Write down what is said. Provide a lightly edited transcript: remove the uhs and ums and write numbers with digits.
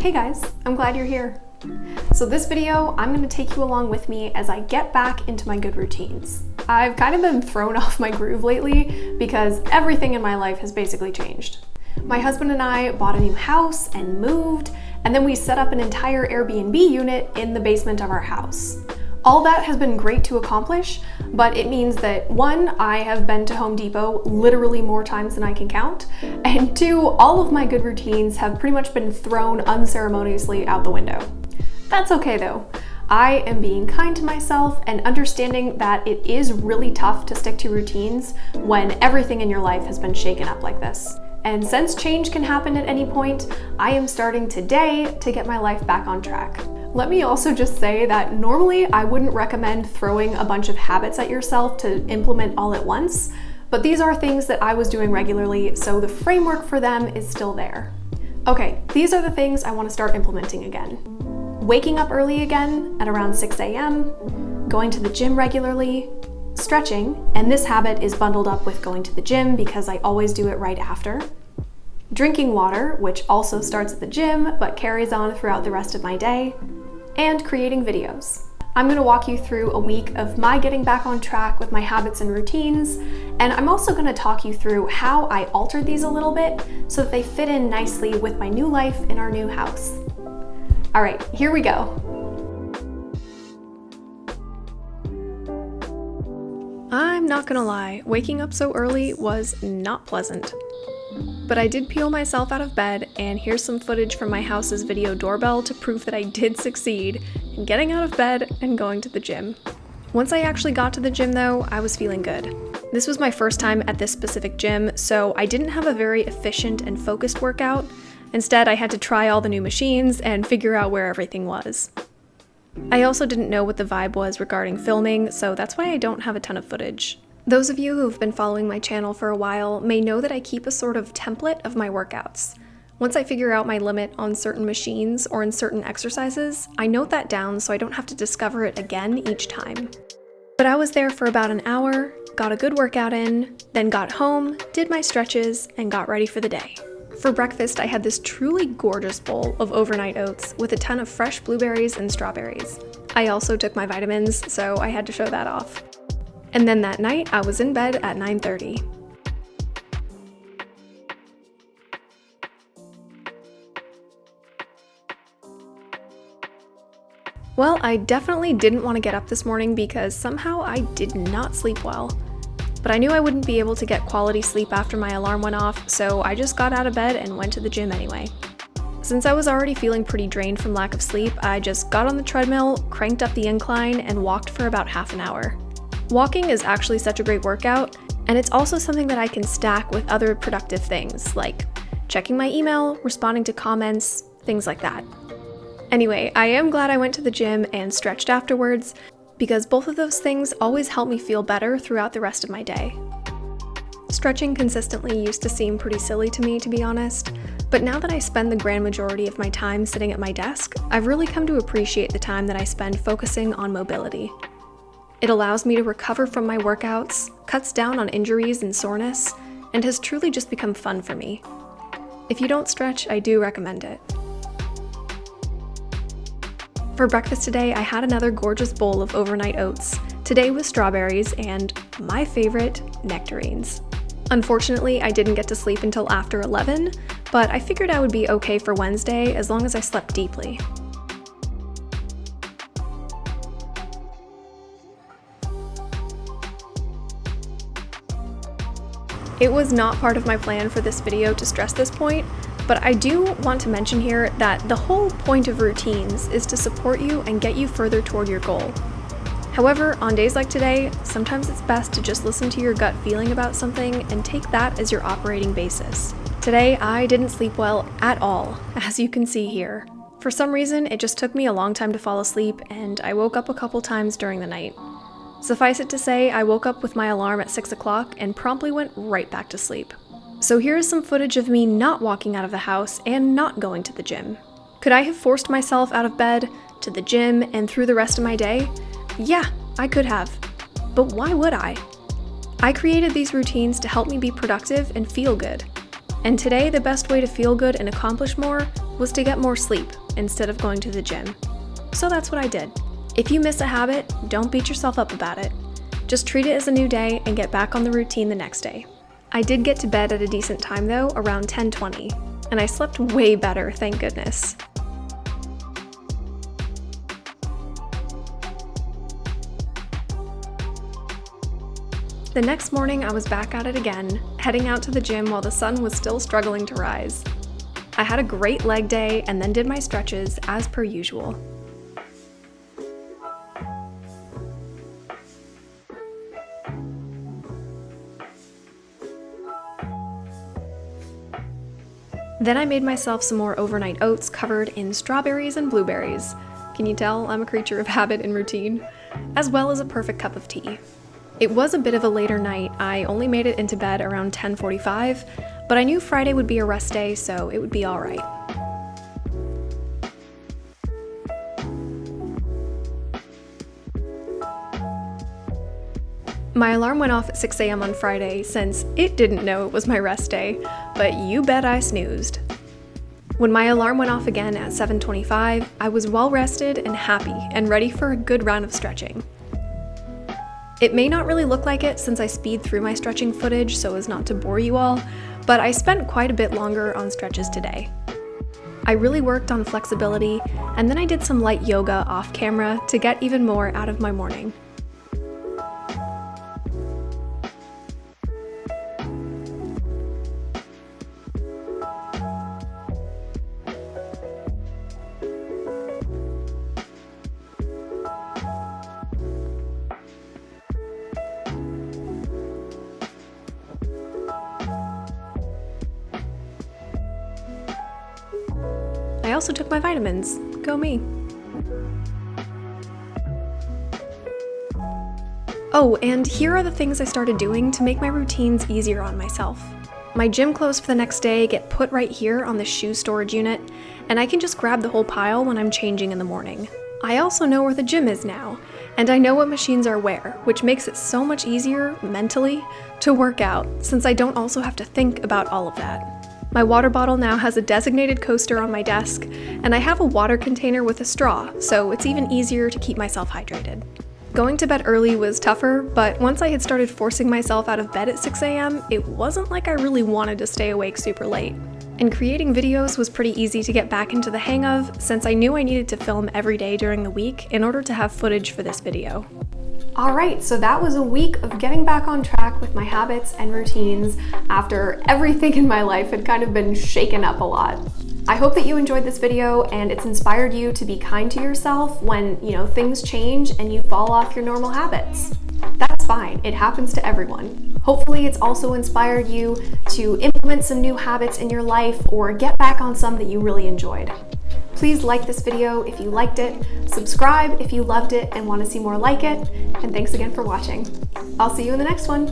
Hey guys, I'm glad you're here. So this video, I'm going to take you along with me as I get back into my good routines. I've kind of been thrown off my groove lately because everything in my life has basically changed. My husband and I bought a new house and moved, and then we set up an entire Airbnb unit in the basement of our house. All that has been great to accomplish, but it means that one, I have been to Home Depot literally more times than I can count, and two, all of my good routines have pretty much been thrown unceremoniously out the window. That's okay though. I am being kind to myself and understanding that it is really tough to stick to routines when everything in your life has been shaken up like this. And since change can happen at any point, I am starting today to get my life back on track. Let me also just say that normally I wouldn't recommend throwing a bunch of habits at yourself to implement all at once, but these are things that I was doing regularly, so the framework for them is still there. Okay, these are the things I want to start implementing again. Waking up early again at around 6 a.m., going to the gym regularly, stretching, and this habit is bundled up with going to the gym because I always do it right after. Drinking water, which also starts at the gym but carries on throughout the rest of my day, and creating videos. I'm going to walk you through a week of my getting back on track with my habits and routines, and I'm also going to talk you through how I altered these a little bit so that they fit in nicely with my new life in our new house. All right, here we go. I'm not gonna lie, waking up so early was not pleasant. But I did peel myself out of bed, and here's some footage from my house's video doorbell to prove that I did succeed in getting out of bed and going to the gym. Once I actually got to the gym though, I was feeling good. This was my first time at this specific gym, so I didn't have a very efficient and focused workout. Instead, I had to try all the new machines and figure out where everything was. I also didn't know what the vibe was regarding filming, so that's why I don't have a ton of footage. Those of you who've been following my channel for a while may know that I keep a sort of template of my workouts. Once I figure out my limit on certain machines or in certain exercises, I note that down so I don't have to discover it again each time. But I was there for about an hour, got a good workout in, then got home, did my stretches, and got ready for the day. For breakfast, I had this truly gorgeous bowl of overnight oats with a ton of fresh blueberries and strawberries. I also took my vitamins, so I had to show that off. And then that night, I was in bed at 9:30. Well, I definitely didn't want to get up this morning because somehow I did not sleep well. But I knew I wouldn't be able to get quality sleep after my alarm went off, so I just got out of bed and went to the gym anyway. Since I was already feeling pretty drained from lack of sleep, I just got on the treadmill, cranked up the incline, and walked for about half an hour. Walking is actually such a great workout, and it's also something that I can stack with other productive things, like checking my email, responding to comments, things like that. Anyway, I am glad I went to the gym and stretched afterwards, because both of those things always help me feel better throughout the rest of my day. Stretching consistently used to seem pretty silly to me, to be honest, but now that I spend the grand majority of my time sitting at my desk, I've really come to appreciate the time that I spend focusing on mobility. It allows me to recover from my workouts, cuts down on injuries and soreness, and has truly just become fun for me. If you don't stretch, I do recommend it. For breakfast today, I had another gorgeous bowl of overnight oats, today with strawberries and, my favorite, nectarines. Unfortunately, I didn't get to sleep until after 11, but I figured I would be okay for Wednesday as long as I slept deeply. It was not part of my plan for this video to stress this point, but I do want to mention here that the whole point of routines is to support you and get you further toward your goal. However, on days like today, sometimes it's best to just listen to your gut feeling about something and take that as your operating basis. Today, I didn't sleep well at all, as you can see here. For some reason, it just took me a long time to fall asleep, and I woke up a couple times during the night. Suffice it to say, I woke up with my alarm at 6 o'clock and promptly went right back to sleep. So here is some footage of me not walking out of the house and not going to the gym. Could I have forced myself out of bed, to the gym, and through the rest of my day? Yeah, I could have. But why would I? I created these routines to help me be productive and feel good. And today, the best way to feel good and accomplish more was to get more sleep instead of going to the gym. So that's what I did. If you miss a habit, don't beat yourself up about it. Just treat it as a new day and get back on the routine the next day. I did get to bed at a decent time though, around 10:20, and I slept way better, thank goodness. The next morning, I was back at it again, heading out to the gym while the sun was still struggling to rise. I had a great leg day and then did my stretches as per usual. Then I made myself some more overnight oats covered in strawberries and blueberries. Can you tell I'm a creature of habit and routine? As well as a perfect cup of tea. It was a bit of a later night. I only made it into bed around 10:45, but I knew Friday would be a rest day, so it would be all right. My alarm went off at 6 a.m. on Friday since it didn't know it was my rest day, but you bet I snoozed. When my alarm went off again at 7:25, I was well rested and happy and ready for a good round of stretching. It may not really look like it since I speed through my stretching footage so as not to bore you all, but I spent quite a bit longer on stretches today. I really worked on flexibility, and then I did some light yoga off camera to get even more out of my morning. I also took my vitamins. Go me. Oh, and here are the things I started doing to make my routines easier on myself. My gym clothes for the next day get put right here on the shoe storage unit, and I can just grab the whole pile when I'm changing in the morning. I also know where the gym is now, and I know what machines are where, which makes it so much easier, mentally, to work out, since I don't also have to think about all of that. My water bottle now has a designated coaster on my desk, and I have a water container with a straw, so it's even easier to keep myself hydrated. Going to bed early was tougher, but once I had started forcing myself out of bed at 6 a.m., it wasn't like I really wanted to stay awake super late. And creating videos was pretty easy to get back into the hang of, since I knew I needed to film every day during the week in order to have footage for this video. Alright, so that was a week of getting back on track with my habits and routines after everything in my life had kind of been shaken up a lot. I hope that you enjoyed this video and it's inspired you to be kind to yourself when, things change and you fall off your normal habits. That's fine, it happens to everyone. Hopefully it's also inspired you to implement some new habits in your life or get back on some that you really enjoyed. Please like this video if you liked it, subscribe if you loved it and want to see more like it, and thanks again for watching. I'll see you in the next one.